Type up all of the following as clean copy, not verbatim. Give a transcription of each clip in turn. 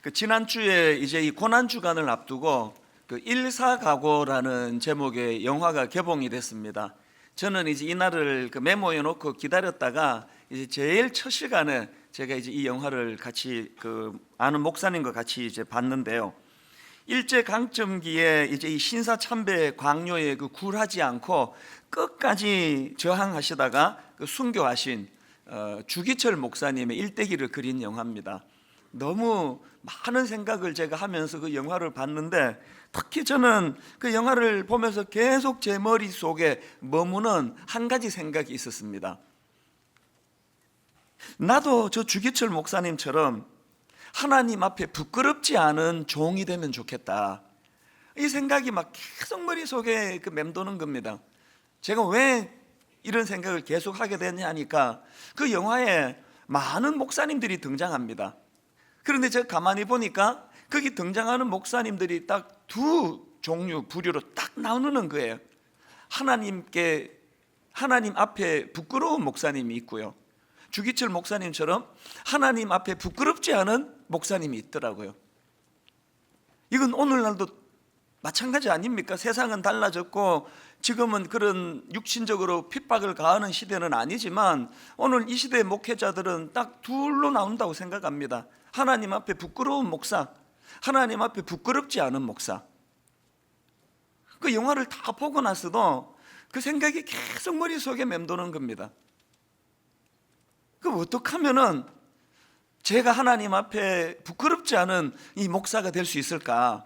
지난주에 이제 이 고난 주간을 앞두고 일사각오라는 제목의 영화가 개봉이 됐습니다. 저는 이제 이날을 메모해 놓고 기다렸다가 이제 제일 첫 시간에 제가 이제 이 영화를 같이 아는 목사님과 같이 이제 봤는데요. 일제 강점기에 이제 이 신사참배 광요에 굴하지 않고 끝까지 저항하시다가 순교하신 주기철 목사님의 일대기를 그린 영화입니다. 너무 많은 생각을 제가 하면서 그 영화를 봤는데, 특히 저는 그 영화를 보면서 계속 제 머릿속에 머무는 한 가지 생각이 있었습니다. 나도 저 주기철 목사님처럼 하나님 앞에 부끄럽지 않은 종이 되면 좋겠다, 이 생각이 막 계속 머릿속에 맴도는 겁니다. 제가 왜 이런 생각을 계속 하게 됐냐 하니까 그 영화에 많은 목사님들이 등장합니다. 그런데 제가 가만히 보니까 거기 등장하는 목사님들이 딱 두 종류, 부류로 딱 나누는 거예요. 하나님 앞에 부끄러운 목사님이 있고요, 주기철 목사님처럼 하나님 앞에 부끄럽지 않은 목사님이 있더라고요. 이건 오늘날도 마찬가지 아닙니까? 세상은 달라졌고 지금은 그런 육신적으로 핍박을 가하는 시대는 아니지만 오늘 이 시대의 목회자들은 딱 둘로 나온다고 생각합니다. 하나님 앞에 부끄러운 목사, 하나님 앞에 부끄럽지 않은 목사. 그 영화를 다 보고 나서도 그 생각이 계속 머릿속에 맴도는 겁니다. 어떻게 하면은 제가 하나님 앞에 부끄럽지 않은 이 목사가 될 수 있을까?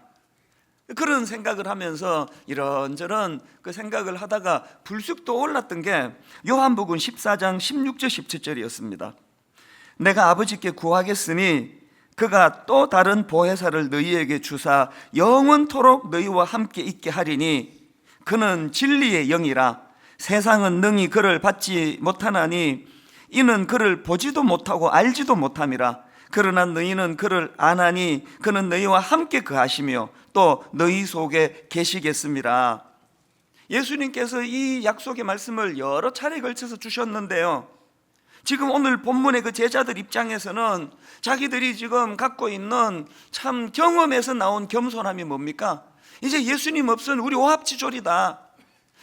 그런 생각을 하면서 이런저런 그 생각을 하다가 불쑥 떠올랐던 게 요한복음 14장 16절 17절이었습니다. 내가 아버지께 구하겠으니 그가 또 다른 보혜사를 너희에게 주사 영원토록 너희와 함께 있게 하리니 그는 진리의 영이라. 세상은 능히 그를 받지 못하나니 이는 그를 보지도 못하고 알지도 못함이라. 그러나 너희는 그를 아나니 그는 너희와 함께 거하시며 또 너희 속에 계시겠습니다. 예수님께서 이 약속의 말씀을 여러 차례 걸쳐서 주셨는데요, 지금 오늘 본문의 그 제자들 입장에서는 자기들이 지금 갖고 있는 참 경험에서 나온 겸손함이 뭡니까? 이제 예수님 없으면 우리 오합지졸이다,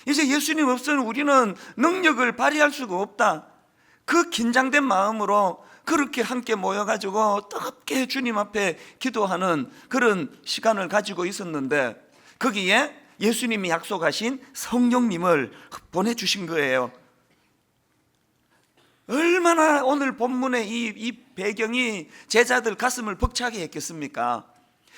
이제 예수님 없으면 우리는 능력을 발휘할 수가 없다. 그 긴장된 마음으로 그렇게 함께 모여가지고 뜨겁게 주님 앞에 기도하는 그런 시간을 가지고 있었는데, 거기에 예수님이 약속하신 성령님을 보내주신 거예요. 얼마나 오늘 본문의 이 배경이 제자들 가슴을 벅차게 했겠습니까?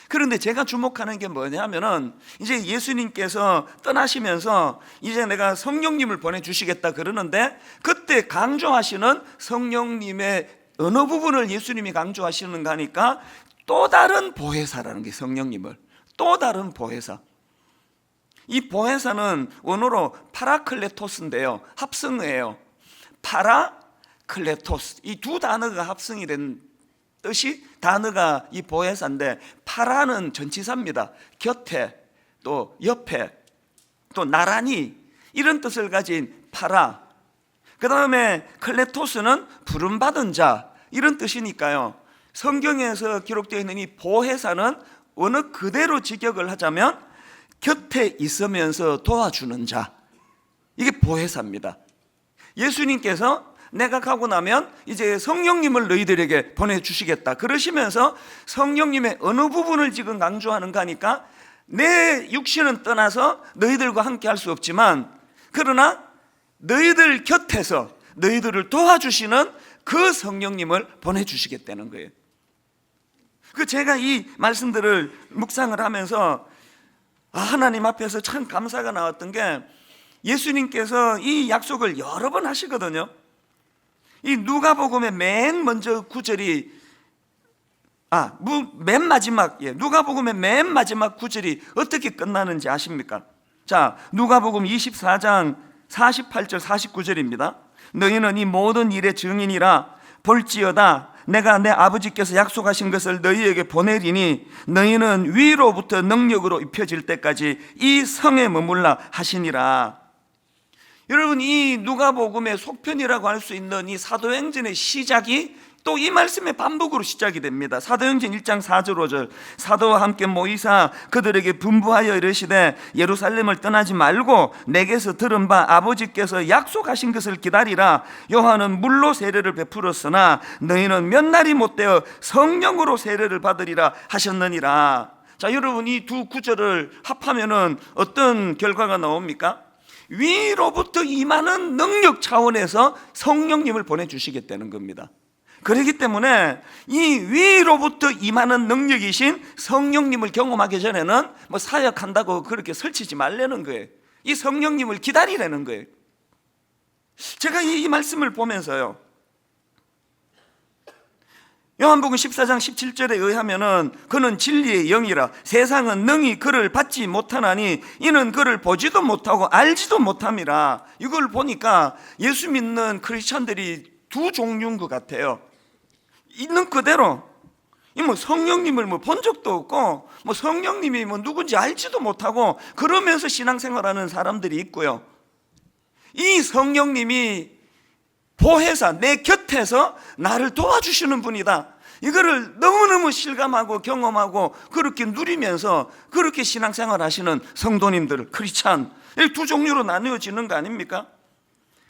그런데 제가 주목하는 게 뭐냐면은 이제 예수님께서 떠나시면서 이제 내가 성령님을 보내주시겠다 그러는데, 그때 강조하시는 성령님의 어느 부분을 예수님이 강조하시는가 하니까 또 다른 보혜사라는 게, 성령님을 또 다른 보혜사. 이 보혜사는 원어로 파라클레토스인데요, 합성어예요. 파라클레토스, 이 두 단어가 합성이 된 뜻이 단어가 이 보혜사인데, 파라는 전치사입니다. 곁에, 또 옆에, 또 나란히, 이런 뜻을 가진 파라. 그 다음에 클레토스는 부름받은 자, 이런 뜻이니까요, 성경에서 기록되어 있는 이 보혜사는 어느 그대로 직역을 하자면 곁에 있으면서 도와주는 자, 이게 보혜사입니다. 예수님께서 내가 가고 나면 이제 성령님을 너희들에게 보내주시겠다 그러시면서 성령님의 어느 부분을 지금 강조하는가 하니까, 내 육신은 떠나서 너희들과 함께 할 수 없지만 그러나 너희들 곁에서 너희들을 도와주시는 그 성령님을 보내주시겠다는 거예요. 제가 이 말씀들을 묵상을 하면서 하나님 앞에서 참 감사가 나왔던 게, 예수님께서 이 약속을 여러 번 하시거든요. 이 누가복음의 맨 먼저 구절이 누가복음의 맨 마지막 구절이 어떻게 끝나는지 아십니까? 자, 누가복음 24장 48절 49절입니다. 너희는 이 모든 일의 증인이라. 볼지어다 내가 내 아버지께서 약속하신 것을 너희에게 보내리니 너희는 위로부터 능력으로 입혀질 때까지 이 성에 머물라 하시니라. 여러분, 이 누가복음의 속편이라고 할 수 있는 이 사도행전의 시작이 또 이 말씀의 반복으로 시작이 됩니다. 사도행전 1장 4절 5절 사도와 함께 모이사 그들에게 분부하여 이르시되 예루살렘을 떠나지 말고 내게서 들은 바 아버지께서 약속하신 것을 기다리라. 요한은 물로 세례를 베풀었으나 너희는 몇 날이 못되어 성령으로 세례를 받으리라 하셨느니라. 자, 여러분, 이 두 구절을 합하면은 어떤 결과가 나옵니까? 위로부터 임하는 능력 차원에서 성령님을 보내주시겠다는 겁니다. 그렇기 때문에 이 위로부터 임하는 능력이신 성령님을 경험하기 전에는 뭐 사역한다고 그렇게 설치지 말라는 거예요. 이 성령님을 기다리라는 거예요. 제가 이 말씀을 보면서요, 요한복음 14장 17절에 의하면은 그는 진리의 영이라 세상은 능히 그를 받지 못하나니 이는 그를 보지도 못하고 알지도 못함이라. 이걸 보니까 예수 믿는 크리스천들이 두 종류인 것 같아요. 있는 그대로 성령님을 본 적도 없고 성령님이 누군지 알지도 못하고 그러면서 신앙생활하는 사람들이 있고요, 이 성령님이 보혜사, 내 곁에서 나를 도와주시는 분이다, 이거를 너무너무 실감하고 경험하고 그렇게 누리면서 그렇게 신앙생활 하시는 성도님들, 크리스찬, 이 두 종류로 나누어지는 거 아닙니까?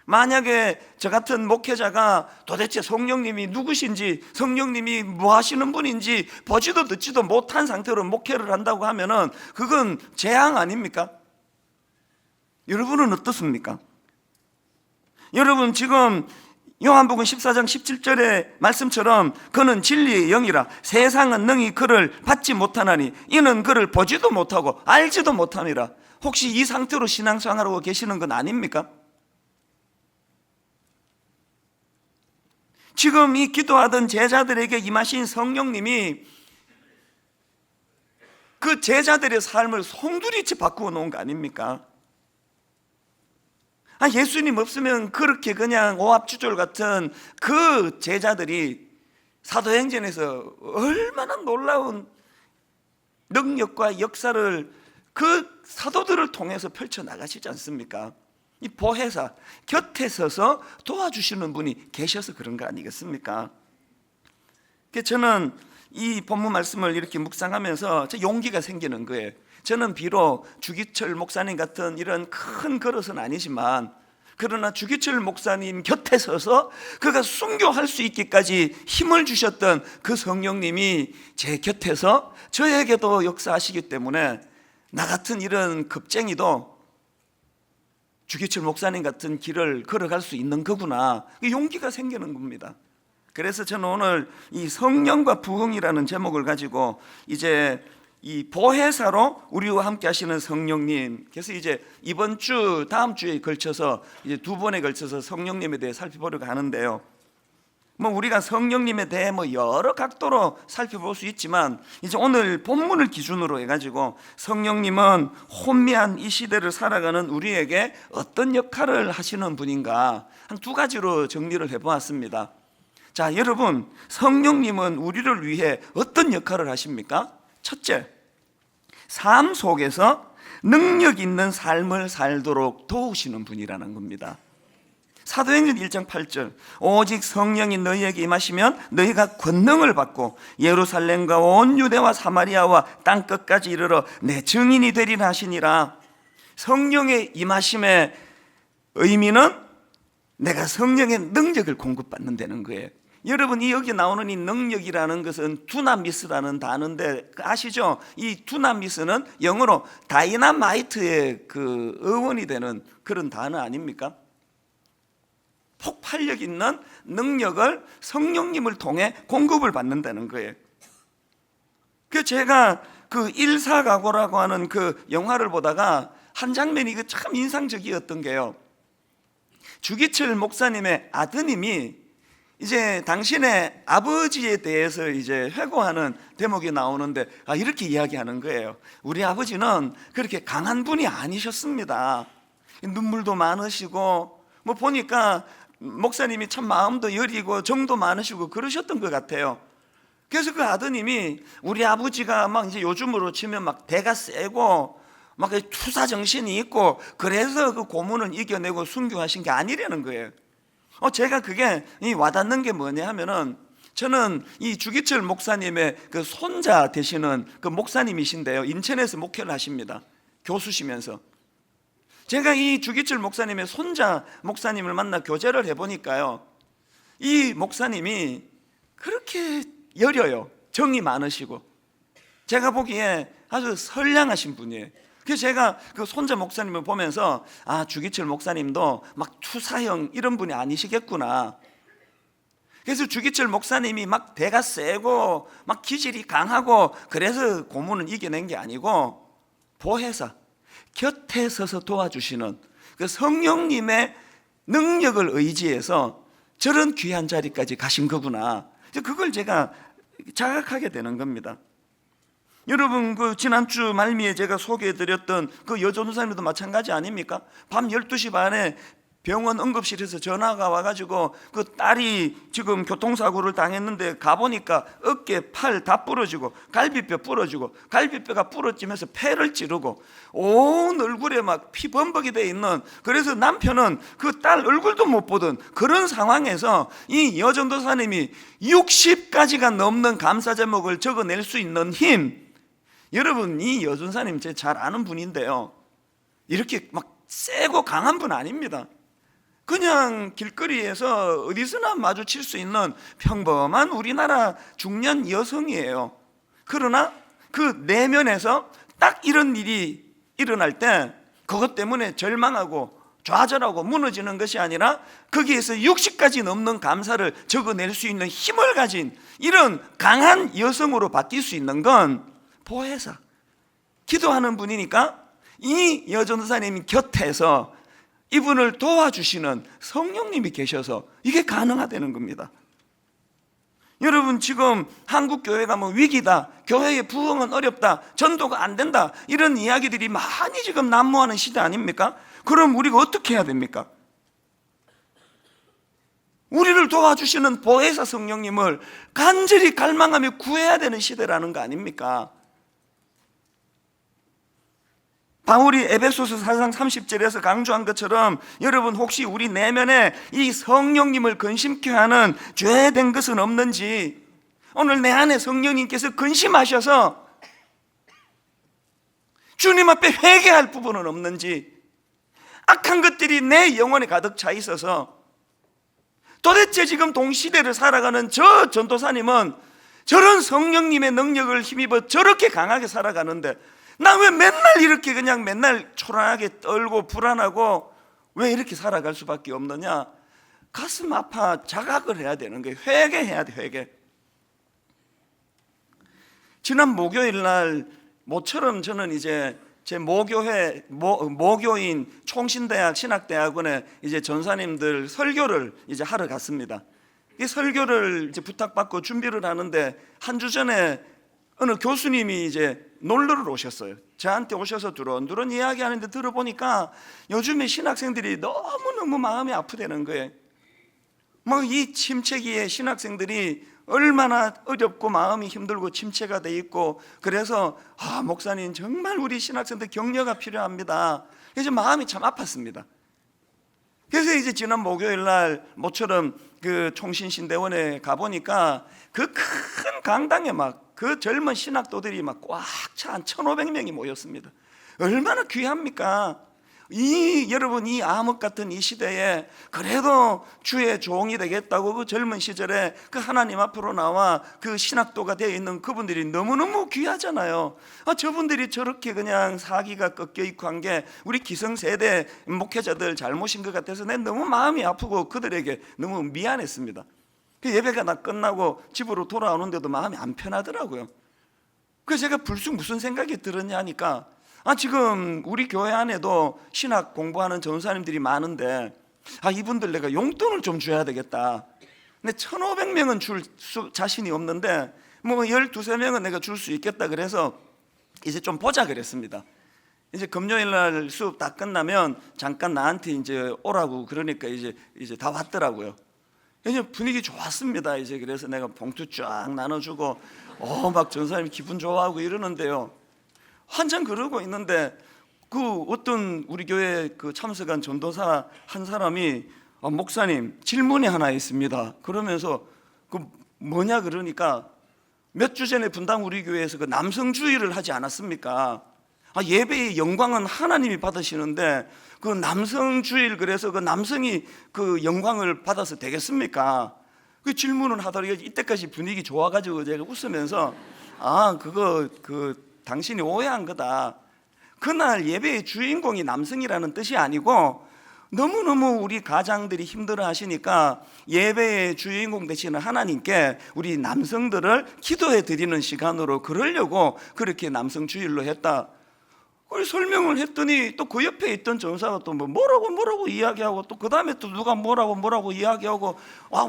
만약에 저 같은 목회자가 도대체 성령님이 누구신지, 성령님이 뭐 하시는 분인지 보지도 듣지도 못한 상태로 목회를 한다고 하면은 그건 재앙 아닙니까? 여러분은 어떻습니까? 여러분, 지금 요한복음 14장 17절의 말씀처럼 그는 진리의 영이라 세상은 능히 그를 받지 못하나니 이는 그를 보지도 못하고 알지도 못함이라. 혹시 이 상태로 신앙생활하고 계시는 건 아닙니까? 지금 이 기도하던 제자들에게 임하신 성령님이 그 제자들의 삶을 송두리째 바꾸어 놓은 거 아닙니까? 예수님 없으면 그렇게 그냥 오합지졸 같은 그 제자들이 사도행전에서 얼마나 놀라운 능력과 역사를 그 사도들을 통해서 펼쳐나가시지 않습니까? 이 보혜사, 곁에 서서 도와주시는 분이 계셔서 그런 거 아니겠습니까? 저는 이 본문 말씀을 이렇게 묵상하면서 용기가 생기는 거예요. 저는 비록 주기철 목사님 같은 이런 큰 그릇은 아니지만, 그러나 주기철 목사님 곁에 서서 그가 순교할 수 있기까지 힘을 주셨던 그 성령님이 제 곁에서 저에게도 역사하시기 때문에 나 같은 이런 겁쟁이도 주기철 목사님 같은 길을 걸어갈 수 있는 거구나, 용기가 생기는 겁니다. 그래서 저는 오늘 이 성령과 부흥이라는 제목을 가지고 이제 이 보혜사로 우리와 함께 하시는 성령님, 그래서 이제 이번 주 다음 주에 걸쳐서 이제 두 번에 걸쳐서 성령님에 대해 살펴보려고 하는데요, 우리가 성령님에 대해 여러 각도로 살펴볼 수 있지만 이제 오늘 본문을 기준으로 해가지고 성령님은 혼미한 이 시대를 살아가는 우리에게 어떤 역할을 하시는 분인가 한 두 가지로 정리를 해보았습니다. 자, 여러분, 성령님은 우리를 위해 어떤 역할을 하십니까? 첫째, 삶 속에서 능력 있는 삶을 살도록 도우시는 분이라는 겁니다. 사도행전 1장 8절 오직 성령이 너희에게 임하시면 너희가 권능을 받고 예루살렘과 온 유대와 사마리아와 땅끝까지 이르러 내 증인이 되리라 하시니라. 성령의 임하심의 의미는 내가 성령의 능력을 공급받는다는 거예요. 여러분, 이 여기 나오는 이 능력이라는 것은 두나미스라는 단어인데 아시죠? 이 두나미스는 영어로 다이나마이트의 그 어원이 되는 그런 단어 아닙니까? 폭발력 있는 능력을 성령님을 통해 공급을 받는다는 거예요. 제가 그 일사각오라고 하는 그 영화를 보다가 한 장면이 참 인상적이었던 게요, 주기철 목사님의 아드님이 이제 당신의 아버지에 대해서 이제 회고하는 대목이 나오는데 이렇게 이야기하는 거예요. 우리 아버지는 그렇게 강한 분이 아니셨습니다. 눈물도 많으시고 보니까 목사님이 참 마음도 여리고 정도 많으시고 그러셨던 것 같아요. 그래서 그 아드님이 우리 아버지가 막 이제 요즘으로 치면 막 대가 세고 막 투사 정신이 있고 그래서 그 고문을 이겨내고 순교하신 게 아니라는 거예요. 제가 그게 와닿는 게 뭐냐 하면은, 저는 이 주기철 목사님의 그 손자 되시는 그 목사님이신데요, 인천에서 목회를 하십니다. 교수시면서. 제가 이 주기철 목사님의 손자 목사님을 만나 교제를 해보니까요, 이 목사님이 그렇게 여려요. 정이 많으시고 제가 보기에 아주 선량하신 분이에요. 그래서 제가 그 손자 목사님을 보면서, 주기철 목사님도 막 투사형 이런 분이 아니시겠구나. 그래서 주기철 목사님이 막 대가 세고 막 기질이 강하고 그래서 고문을 이겨낸 게 아니고, 보혜사, 곁에 서서 도와주시는 그 성령님의 능력을 의지해서 저런 귀한 자리까지 가신 거구나. 그걸 제가 자각하게 되는 겁니다. 여러분, 그 지난주 말미에 제가 소개해드렸던 그 여전도사님도 마찬가지 아닙니까? 밤 12시 반에 병원 응급실에서 전화가 와가지고 그 딸이 지금 교통사고를 당했는데 가보니까 어깨, 팔 다 부러지고 갈비뼈 부러지고 갈비뼈가 부러지면서 폐를 찌르고 온 얼굴에 막 피범벅이 돼 있는, 그래서 남편은 그 딸 얼굴도 못 보던 그런 상황에서 이 여전도사님이 60가지가 넘는 감사 제목을 적어낼 수 있는 힘, 여러분, 이 여전사님 제가 잘 아는 분인데요, 이렇게 막 세고 강한 분 아닙니다. 그냥 길거리에서 어디서나 마주칠 수 있는 평범한 우리나라 중년 여성이에요. 그러나 그 내면에서 딱 이런 일이 일어날 때 그것 때문에 절망하고 좌절하고 무너지는 것이 아니라 거기에서 60가지 넘는 감사를 적어낼 수 있는 힘을 가진 이런 강한 여성으로 바뀔 수 있는 건 보혜사, 기도하는 분이니까 이 여전도사님 곁에서 이분을 도와주시는 성령님이 계셔서 이게 가능하다는 겁니다. 여러분, 지금 한국 교회가 뭐 위기다, 교회의 부흥은 어렵다, 전도가 안 된다, 이런 이야기들이 많이 지금 난무하는 시대 아닙니까? 그럼 우리가 어떻게 해야 됩니까? 우리를 도와주시는 보혜사 성령님을 간절히 갈망하며 구해야 되는 시대라는 거 아닙니까? 바울이 에베소서 4장 30절에서 강조한 것처럼, 여러분 혹시 우리 내면에 이 성령님을 근심케 하는 죄된 것은 없는지, 오늘 내 안에 성령님께서 근심하셔서 주님 앞에 회개할 부분은 없는지, 악한 것들이 내 영혼에 가득 차 있어서 도대체 지금 동시대를 살아가는 저 전도사님은 저런 성령님의 능력을 힘입어 저렇게 강하게 살아가는데 나 왜 맨날 이렇게 그냥 맨날 초라하게 떨고 불안하고 왜 이렇게 살아갈 수밖에 없느냐? 가슴 아파 자각을 해야 되는 거예요. 회개해야 돼, 회개. 지난 목요일 날 모처럼 저는 이제 제 모교회 모교인 총신대학 신학대학원에 이제 전사님들 설교를 이제 하러 갔습니다. 이 설교를 이제 부탁받고 준비를 하는데 한 주 전에 어느 교수님이 이제 놀러를 오셨어요. 저한테 오셔서 두런두런 이야기하는데 들어보니까 요즘에 신학생들이 너무너무 마음이 아프다는 거예요. 뭐 이 침체기에 신학생들이 얼마나 어렵고 마음이 힘들고 침체가 돼 있고, 그래서 목사님 정말 우리 신학생들 격려가 필요합니다. 그래서 마음이 참 아팠습니다. 그래서 이제 지난 목요일 날 모처럼 그 총신신대원에 가보니까 그 큰 강당에 막 그 젊은 신학도들이 막 꽉 차 한 1,500명이 모였습니다. 얼마나 귀합니까? 여러분, 이 암흑 같은 이 시대에 그래도 주의 종이 되겠다고 그 젊은 시절에 그 하나님 앞으로 나와 그 신학도가 되어 있는 그분들이 너무너무 귀하잖아요. 저분들이 저렇게 그냥 사기가 꺾여 있고 한 게 우리 기성세대 목회자들 잘못인 것 같아서 난 너무 마음이 아프고 그들에게 너무 미안했습니다. 그 예배가 다 끝나고 집으로 돌아오는데도 마음이 안 편하더라고요. 그래서 제가 불쑥 무슨 생각이 들었냐 하니까, 지금 우리 교회 안에도 신학 공부하는 전사님들이 많은데 이분들 내가 용돈을 좀 줘야 되겠다. 근데 1,500명은 줄 자신이 없는데 뭐 12~13명은 내가 줄 수 있겠다. 그래서 이제 좀 보자 그랬습니다. 이제 금요일 날 수업 다 끝나면 잠깐 나한테 이제 오라고 그러니까 이제 다 왔더라고요. 이제 분위기 좋았습니다. 이제 그래서 내가 봉투 쫙 나눠주고 막 전사님 기분 좋아하고 이러는데요. 한참 그러고 있는데 그 어떤 우리 교회 그 참석한 전도사 한 사람이 목사님 질문이 하나 있습니다. 그러면서 그 뭐냐 그러니까 몇 주 전에 분당 우리 교회에서 그 남성주의를 하지 않았습니까? 예배의 영광은 하나님이 받으시는데 그 남성주의를 그래서 그 남성이 그 영광을 받아서 되겠습니까? 그 질문을 하더니 이때까지 분위기 좋아가지고 제가 웃으면서 그거 당신이 오해한 거다. 그날 예배의 주인공이 남성이라는 뜻이 아니고 너무너무 우리 가장들이 힘들어 하시니까 예배의 주인공 되시는 하나님께 우리 남성들을 기도해 드리는 시간으로 그러려고 그렇게 남성주일로 했다. 그걸 설명을 했더니 또 그 옆에 있던 전사가 또 뭐라고 이야기하고 또 그 다음에 또 누가 뭐라고 이야기하고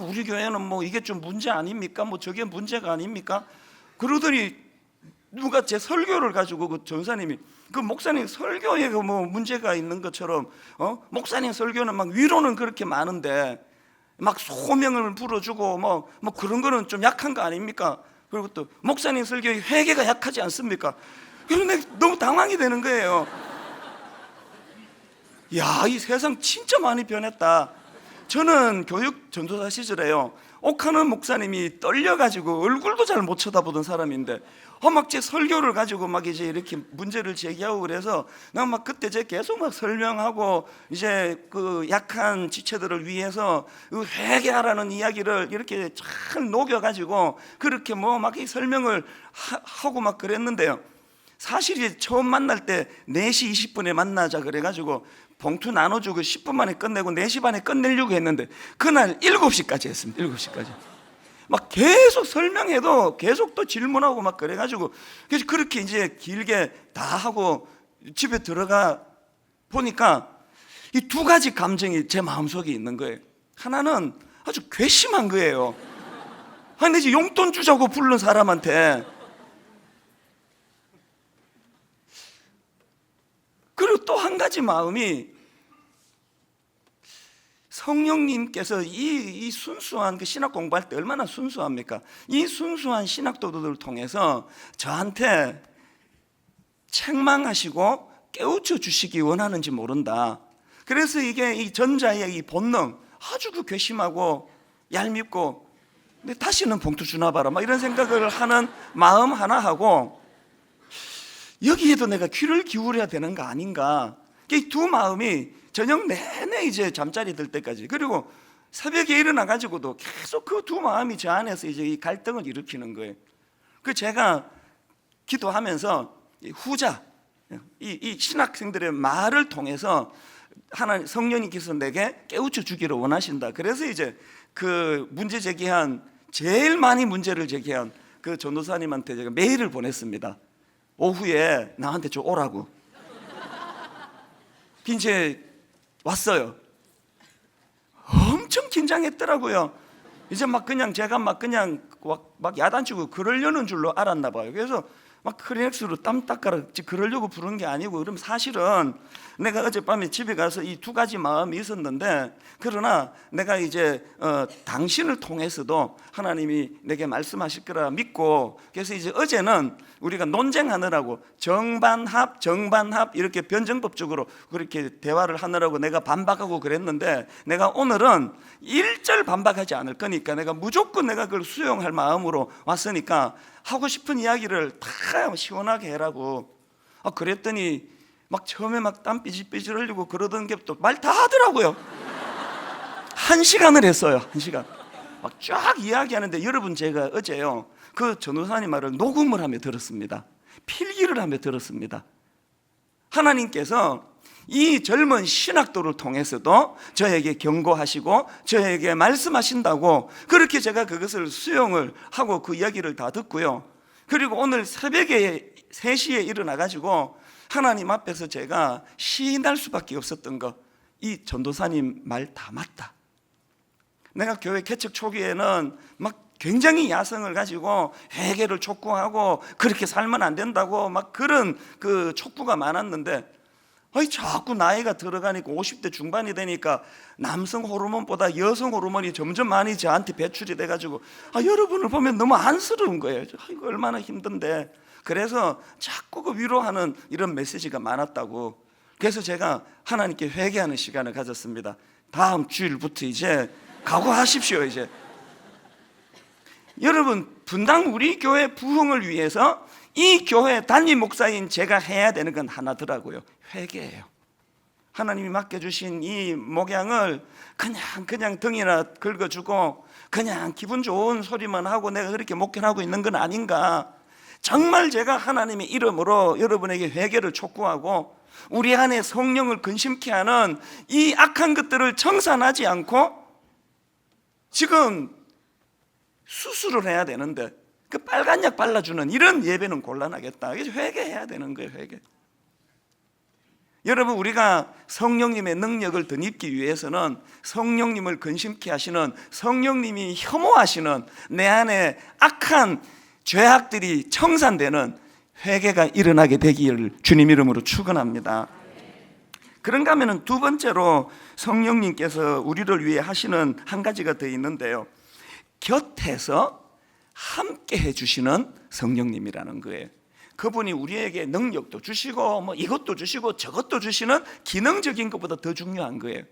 우리 교회는 뭐 이게 좀 문제 아닙니까? 뭐 저게 문제가 아닙니까? 그러더니 누가 제 설교를 가지고 그 전사님이 그 목사님 설교에 뭐 문제가 있는 것처럼 목사님 설교는 막 위로는 그렇게 많은데 막 소명을 불어주고 뭐 그런 거는 좀 약한 거 아닙니까? 그리고 또 목사님 설교에 회개가 약하지 않습니까? 그런데 너무 당황이 되는 거예요. 야, 이 세상 진짜 많이 변했다. 저는 교육 전도사 시절에요, 옥하는 목사님이 떨려가지고 얼굴도 잘 못 쳐다보던 사람인데 막 제 설교를 가지고 막 이제 이렇게 문제를 제기하고 그래서 난 막 그때 제 계속 막 설명하고 이제 그 약한 지체들을 위해서 회개하라는 이야기를 이렇게 잘 녹여가지고 그렇게 뭐 막 이 설명을 하고 막 그랬는데요, 사실 처음 만날 때 4시 20분에 만나자 그래가지고 봉투 나눠주고 10분 만에 끝내고 4시 반에 끝내려고 했는데 그날 7시까지 했습니다. 7시까지 막 계속 설명해도 계속 또 질문하고 막 그래가지고 그래서 그렇게 이제 길게 다 하고 집에 들어가 보니까 이 2가지 감정이 제 마음속에 있는 거예요. 하나는 아주 괘씸한 거예요. 아니 이제 용돈 주자고 부른 사람한테. 그리고 또 한 가지 마음이 성령님께서 이 순수한 그 신학 공부할 때 얼마나 순수합니까? 이 순수한 신학도들을 통해서 저한테 책망하시고 깨우쳐 주시기 원하는지 모른다. 그래서 이게 이 전자의 이 본능 아주 그 괘씸하고 얄밉고 근데 다시는 봉투 주나 봐라 막 이런 생각을 하는 마음 하나 하고 여기에도 내가 귀를 기울여야 되는 거 아닌가. 이 두 마음이 저녁 내내 이제 잠자리 들 때까지 그리고 새벽에 일어나 가지고도 계속 그 두 마음이 저 안에서 이제 이 갈등을 일으키는 거예요. 그 제가 기도하면서 후자 이 신학생들의 말을 통해서 하나님 성령님께서 내게 깨우쳐 주기를 원하신다. 그래서 이제 그 문제 제기한 제일 많이 문제를 제기한 그 전도사님한테 제가 메일을 보냈습니다. 오후에 나한테 좀 오라고. 이제 왔어요. 엄청 긴장했더라고요. 이제 막 그냥 제가 막 그냥 막 야단치고 그러려는 줄로 알았나 봐요. 그래서 막 크리넥스로 땀 닦아라 그러려고 부른 게 아니고 그럼 사실은 내가 어젯밤에 집에 가서 이 2가지 마음이 있었는데 그러나 내가 이제 당신을 통해서도 하나님이 내게 말씀하실 거라 믿고 그래서 이제 어제는 우리가 논쟁하느라고 정반합 이렇게 변증법적으로 그렇게 대화를 하느라고 내가 반박하고 그랬는데 내가 오늘은 일절 반박하지 않을 거니까 내가 무조건 내가 그걸 수용할 마음으로 왔으니까 하고 싶은 이야기를 다 시원하게 해라고. 그랬더니 막 처음에 막 땀 삐질삐질 흘리고 그러던 게 또 말 다 하더라고요. 1시간을 했어요. 1시간 막 쫙 이야기하는데 여러분 제가 어제요 그 전도사님 말을 녹음을 하며 들었습니다. 필기를 하며 들었습니다. 하나님께서 이 젊은 신학도를 통해서도 저에게 경고하시고 저에게 말씀하신다고 그렇게 제가 그것을 수용을 하고 그 이야기를 다 듣고요. 그리고 오늘 새벽에 3시에 일어나가지고 하나님 앞에서 제가 시인할 수밖에 없었던 거, 이 전도사님 말 다 맞다. 내가 교회 개척 초기에는 막 굉장히 야성을 가지고 회개를 촉구하고 그렇게 살면 안 된다고 막 그런 그 촉구가 많았는데 자꾸 나이가 들어가니까 50대 중반이 되니까 남성 호르몬보다 여성 호르몬이 점점 많이 저한테 배출이 돼가지고 여러분을 보면 너무 안쓰러운 거예요. 이거 얼마나 힘든데. 그래서 자꾸 그 위로하는 이런 메시지가 많았다고. 그래서 제가 하나님께 회개하는 시간을 가졌습니다. 다음 주일부터 이제 각오하십시오. 이제 여러분, 분당 우리 교회 부흥을 위해서 이 교회 단임 목사인 제가 해야 되는 건 하나더라고요. 회개예요. 하나님이 맡겨주신 이 목양을 그냥 등이나 긁어주고 그냥 기분 좋은 소리만 하고 내가 그렇게 목견하고 있는 건 아닌가. 정말 제가 하나님의 이름으로 여러분에게 회개를 촉구하고 우리 안에 성령을 근심케 하는 이 악한 것들을 청산하지 않고 지금 수술을 해야 되는데 그 빨간 약 발라주는 이런 예배는 곤란하겠다. 그래서 회개해야 되는 거예요. 회개. 여러분, 우리가 성령님의 능력을 덧입기 위해서는 성령님을 근심케 하시는, 성령님이 혐오하시는 내 안에 악한 죄악들이 청산되는 회개가 일어나게 되기를 주님 이름으로 축원합니다. 그런가 하면 두 번째로 성령님께서 우리를 위해 하시는 한 가지가 더 있는데요, 곁에서 함께 해주시는 성령님이라는 거예요. 그분이 우리에게 능력도 주시고 뭐 이것도 주시고 저것도 주시는 기능적인 것보다 더 중요한 거예요.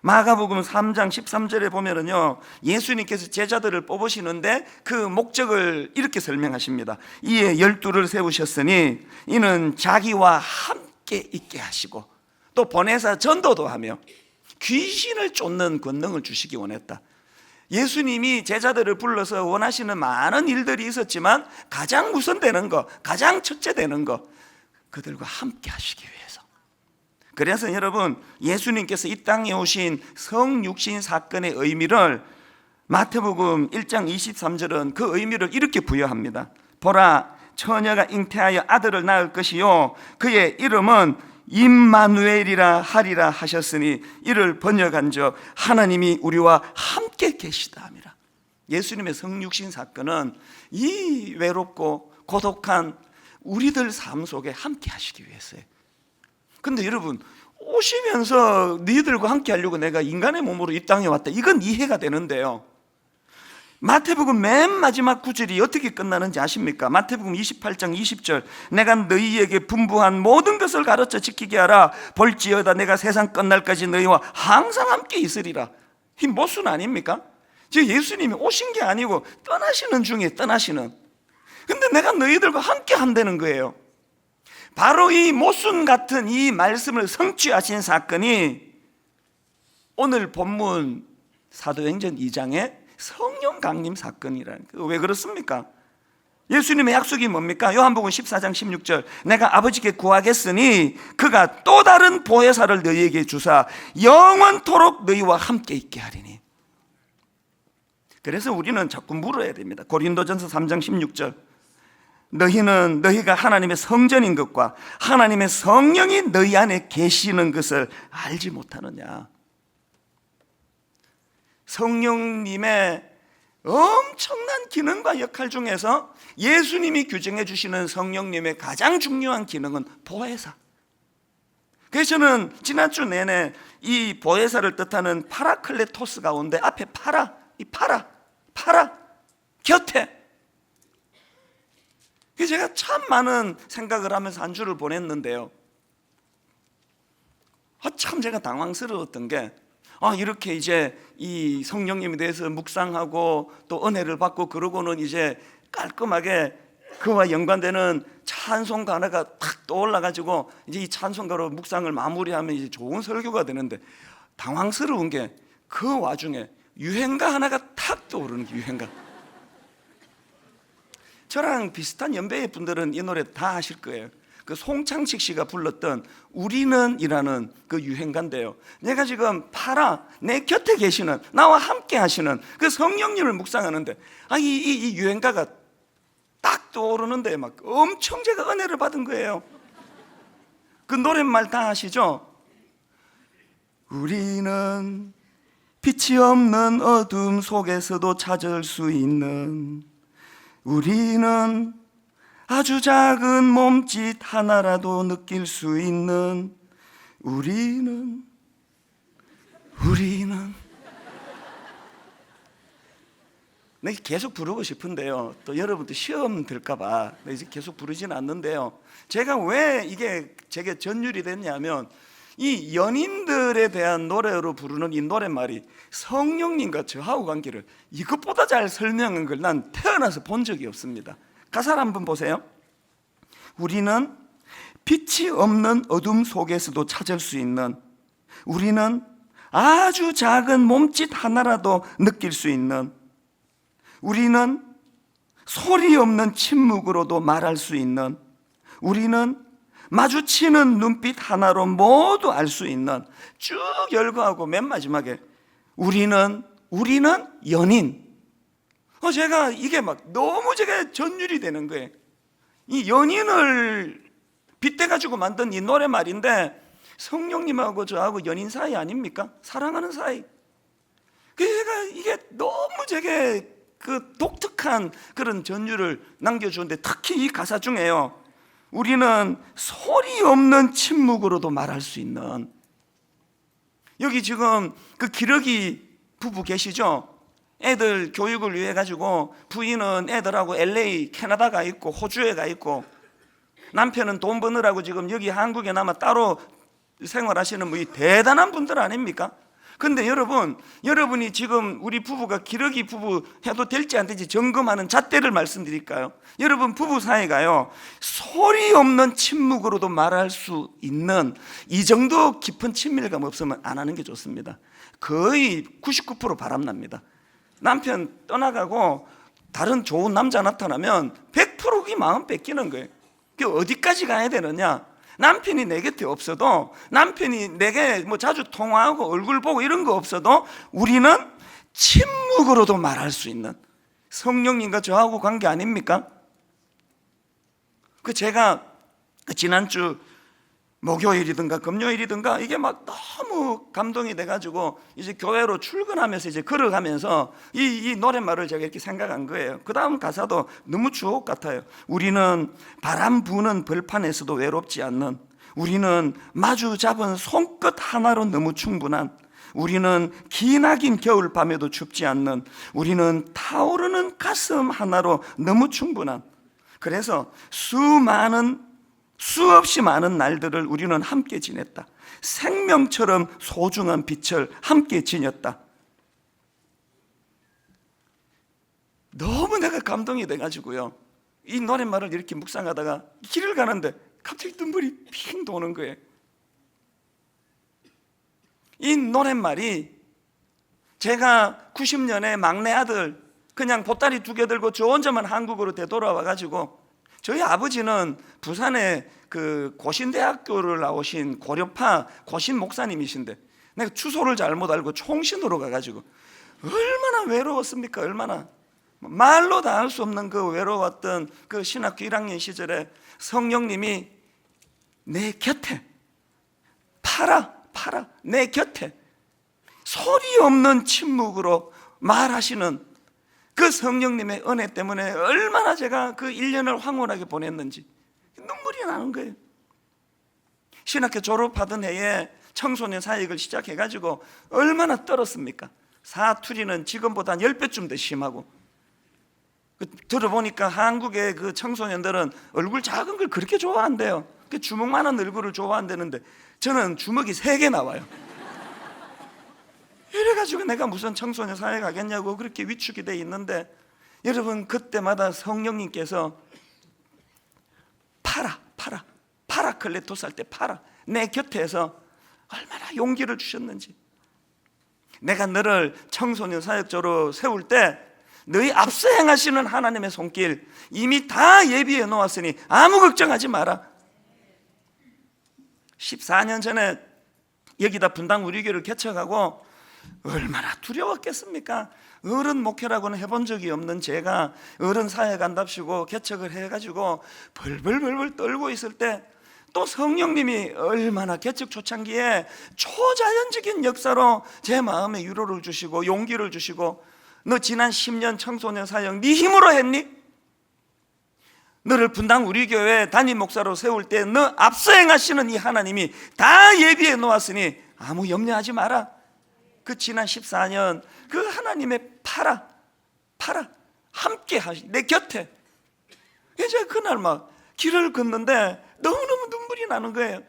마가복음 3장 13절에 보면은요, 예수님께서 제자들을 뽑으시는데 그 목적을 이렇게 설명하십니다. 이에 12를 세우셨으니 이는 자기와 함께 있게 하시고 또 보내사 전도도 하며 귀신을 쫓는 권능을 주시기 원했다. 예수님이 제자들을 불러서 원하시는 많은 일들이 있었지만 가장 우선되는 거, 가장 첫째 되는 거, 그들과 함께 하시기 위해서. 그래서 여러분, 예수님께서 이 땅에 오신 성육신 사건의 의미를 마태복음 1장 23절은 그 의미를 이렇게 부여합니다. 보라, 처녀가 잉태하여 아들을 낳을 것이요 그의 이름은 임마누엘이라 하리라 하셨으니 이를 번역한즉 하나님이 우리와 함께 계시다 함이라. 예수님의 성육신 사건은 이 외롭고 고독한 우리들 삶 속에 함께 하시기 위해서예요. 근데 여러분, 오시면서 너희들과 함께 하려고 내가 인간의 몸으로 이 땅에 왔다, 이건 이해가 되는데요, 마태복음 맨 마지막 구절이 어떻게 끝나는지 아십니까? 마태복음 28장 20절, 내가 너희에게 분부한 모든 것을 가르쳐 지키게 하라. 볼지어다 내가 세상 끝날까지 너희와 항상 함께 있으리라. 이 모순 아닙니까? 지금 예수님이 오신 게 아니고 떠나시는 중에 떠나시는, 근데 내가 너희들과 함께 한다는 거예요. 바로 이 모순 같은 이 말씀을 성취하신 사건이 오늘 본문 사도행전 2장의 성령 강림 사건이라는 거예요. 왜 그렇습니까? 예수님의 약속이 뭡니까? 요한복음 14장 16절, 내가 아버지께 구하겠으니 그가 또 다른 보혜사를 너희에게 주사 영원토록 너희와 함께 있게 하리니. 그래서 우리는 자꾸 물어야 됩니다. 고린도전서 3장 16절, 너희가 하나님의 성전인 것과 하나님의 성령이 너희 안에 계시는 것을 알지 못하느냐. 성령님의 엄청난 기능과 역할 중에서 예수님이 규정해 주시는 성령님의 가장 중요한 기능은 보혜사. 그래서 저는 지난주 내내 이 보혜사를 뜻하는 파라클레토스 가운데 앞에 이 파라 곁에, 제가 참 많은 생각을 하면서 한 주를 보냈는데요, 참 제가 당황스러웠던 게, 이렇게 이제 이 성령님에 대해서 묵상하고 또 은혜를 받고 그러고는 이제 깔끔하게 그와 연관되는 찬송가 하나가 탁 떠올라가지고 이제 이 찬송가로 묵상을 마무리하면 이제 좋은 설교가 되는데, 당황스러운 게 그 와중에 유행가 하나가 탁 떠오르는 게, 유행가. 저랑 비슷한 연배의 분들은 이 노래 다 아실 거예요. 그 송창식 씨가 불렀던 우리는이라는 그 유행가인데요, 내가 지금 내 곁에 계시는, 나와 함께 하시는 그 성령님을 묵상하는데 이 유행가가 딱 떠오르는데 막 엄청 제가 은혜를 받은 거예요. 그 노랫말 다 아시죠? 우리는 빛이 없는 어둠 속에서도 찾을 수 있는, 우리는 아주 작은 몸짓 하나라도 느낄 수 있는, 우리는 네, 계속 부르고 싶은데요. 또 여러분도 시험 들까봐 이제 계속 부르지는 않는데요. 제가 왜 이게 제게 전율이 됐냐면 이 연인들에 대한 노래로 부르는 이 노랫말이 성령님과 저하고 관계를 이것보다 잘 설명한 걸 난 태어나서 본 적이 없습니다. 가사를 한번 보세요. 우리는 빛이 없는 어둠 속에서도 찾을 수 있는, 우리는 아주 작은 몸짓 하나라도 느낄 수 있는, 우리는 소리 없는 침묵으로도 말할 수 있는, 우리는 마주치는 눈빛 하나로 모두 알 수 있는, 쭉 열거하고 맨 마지막에 우리는 연인. 제가 이게 막 너무 제가 전율이 되는 거예요. 이 연인을 빗대가지고 만든 이 노래말인데 성령님하고 저하고 연인 사이 아닙니까? 사랑하는 사이. 제가 이게 너무 제게 그 독특한 그런 전율을 남겨주는데, 특히 이 가사 중에요, 우리는 소리 없는 침묵으로도 말할 수 있는. 여기 지금 그 기러기 부부 계시죠? 애들 교육을 위해 가지고 부인은 애들하고 LA 캐나다 가 있고 호주에 가 있고, 남편은 돈 버느라고 지금 여기 한국에 남아 따로 생활하시는 뭐 이 대단한 분들 아닙니까? 근데 여러분이 지금 우리 부부가 기러기 부부 해도 될지 안 될지 점검하는 잣대를 말씀드릴까요? 여러분 부부 사이가요, 소리 없는 침묵으로도 말할 수 있는 이 정도 깊은 친밀감 없으면 안 하는 게 좋습니다. 거의 99% 바람납니다. 남편 떠나가고 다른 좋은 남자 나타나면 100% 이 마음 뺏기는 거예요. 어디까지 가야 되느냐? 남편이 내 곁에 없어도, 남편이 내게 뭐 자주 통화하고 얼굴 보고 이런 거 없어도 우리는 침묵으로도 말할 수 있는 성령님과 저하고 관계 아닙니까? 제가 지난주 목요일이든가 금요일이든가 이게 막 너무 감동이 돼가지고 이제 교회로 출근하면서 이제 걸어가면서 이 노랫말을 제가 이렇게 생각한 거예요. 그 다음 가사도 너무 주옥 같아요. 우리는 바람 부는 벌판에서도 외롭지 않는, 우리는 마주 잡은 손끝 하나로 너무 충분한, 우리는 기나긴 겨울밤에도 춥지 않는, 우리는 타오르는 가슴 하나로 너무 충분한. 그래서 수없이 많은 날들을 우리는 함께 지냈다. 생명처럼 소중한 빛을 함께 지녔다. 너무 내가 감동이 돼가지고요, 이 노랫말을 이렇게 묵상하다가 길을 가는데 갑자기 눈물이 핑 도는 거예요. 이 노랫말이 제가 90년에 막내 아들 그냥 보따리 2개 들고 저 혼자만 한국으로 되돌아와가지고, 저희 아버지는 부산의 그 고신대학교를 나오신 고려파 고신 목사님이신데 내가 주소를 잘못 알고 총신으로 가가지고 얼마나 외로웠습니까? 얼마나 말로 다 할 수 없는 그 외로웠던 그 신학교 1학년 시절에 성령님이 내 곁에 팔아 내 곁에 소리 없는 침묵으로 말하시는 그 성령님의 은혜 때문에 얼마나 제가 그 1년을 황홀하게 보냈는지 눈물이 나는 거예요. 신학교 졸업하던 해에 청소년 사역을 시작해가지고 얼마나 떨었습니까? 사투리는 지금보다 한 10배쯤 더 심하고, 들어보니까 한국의 그 청소년들은 얼굴 작은 걸 그렇게 좋아한대요. 그 주먹만한 얼굴을 좋아한다는데 저는 주먹이 3개 나와요. 이래가지고 내가 무슨 청소년 사회 가겠냐고 그렇게 위축이 돼 있는데, 여러분 그때마다 성령님께서 파라클레토스 할 때 내 곁에서 얼마나 용기를 주셨는지. 내가 너를 청소년 사역자로 세울 때 너희 앞서 행하시는 하나님의 손길 이미 다 예비해 놓았으니 아무 걱정하지 마라. 14년 전에 여기다 분당 우리 교회를 개척하고 얼마나 두려웠겠습니까? 어른 목회라고는 해본 적이 없는 제가 어른 사역 한답시고 개척을 해가지고 벌벌 떨고 있을 때 또 성령님이 얼마나 개척 초창기에 초자연적인 역사로 제 마음에 위로를 주시고 용기를 주시고, 너 지난 10년 청소년 사역 네 힘으로 했니? 너를 분당 우리 교회 담임 목사로 세울 때 너 앞서 행하시는 이 하나님이 다 예비해 놓았으니 아무 염려하지 마라. 그 지난 14년 그 하나님의 팔아 함께 내 곁에. 제가 그날 막 길을 걷는데 너무너무 눈물이 나는 거예요.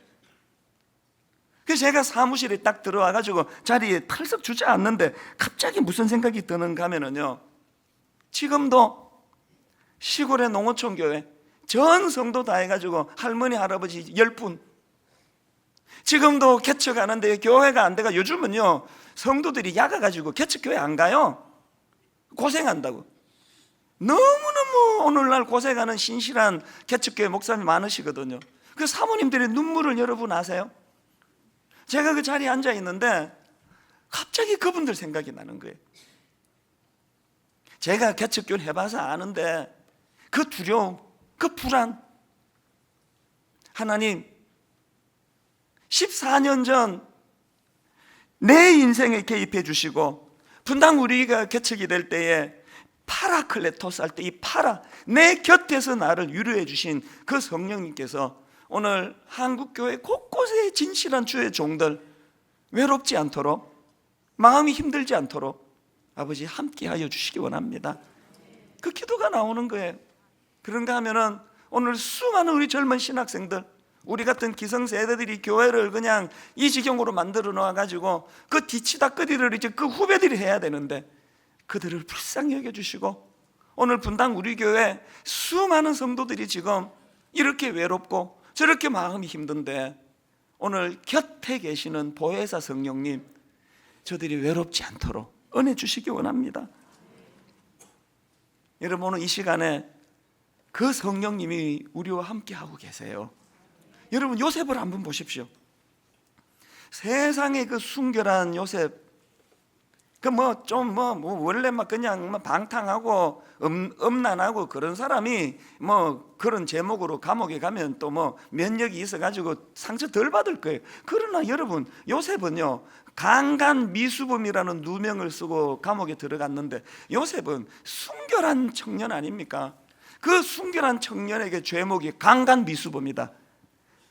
그래서 제가 사무실에 딱 들어와가지고 자리에 털썩 주저앉는데 갑자기 무슨 생각이 드는가 하면은요, 지금도 시골의 농어촌 교회 전 성도 다 해가지고 할머니 할아버지 10분, 지금도 개척하는데 교회가 안 돼가 요즘은요 성도들이 야가가지고 개척교회 안 가요. 고생한다고. 너무너무 오늘날 고생하는 신실한 개척교회 목사님 많으시거든요. 그 사모님들의 눈물을 여러분 아세요? 제가 그 자리에 앉아 있는데 갑자기 그분들 생각이 나는 거예요. 제가 개척교회 해봐서 아는데 그 두려움, 그 불안. 하나님, 14년 전 내 인생에 개입해 주시고 분당 우리가 개척이 될 때에 파라클레토스 할 때 이 파라, 내 곁에서 나를 위로해 주신 그 성령님께서 오늘 한국교회 곳곳에 진실한 주의 종들 외롭지 않도록, 마음이 힘들지 않도록 아버지 함께하여 주시기 원합니다. 그 기도가 나오는 거예요. 그런가 하면은 오늘 수많은 우리 젊은 신학생들, 우리 같은 기성세대들이 교회를 그냥 이 지경으로 만들어 놓아가지고 그 뒤치다꺼리를 이제 그 후배들이 해야 되는데 그들을 불쌍히 여겨주시고, 오늘 분당 우리 교회 수많은 성도들이 지금 이렇게 외롭고 저렇게 마음이 힘든데 오늘 곁에 계시는 보혜사 성령님, 저들이 외롭지 않도록 은혜 주시기 원합니다. 여러분, 오늘 이 시간에 그 성령님이 우리와 함께하고 계세요. 여러분, 요셉을 한번 보십시오. 세상에 그 순결한 요셉, 원래 막 그냥 방탕하고 음란하고 그런 사람이 그런 제목으로 감옥에 가면 또 면역이 있어가지고 상처 덜 받을 거예요. 그러나 여러분, 요셉은요 강간 미수범이라는 누명을 쓰고 감옥에 들어갔는데 요셉은 순결한 청년 아닙니까? 그 순결한 청년에게 죄목이 강간 미수범이다.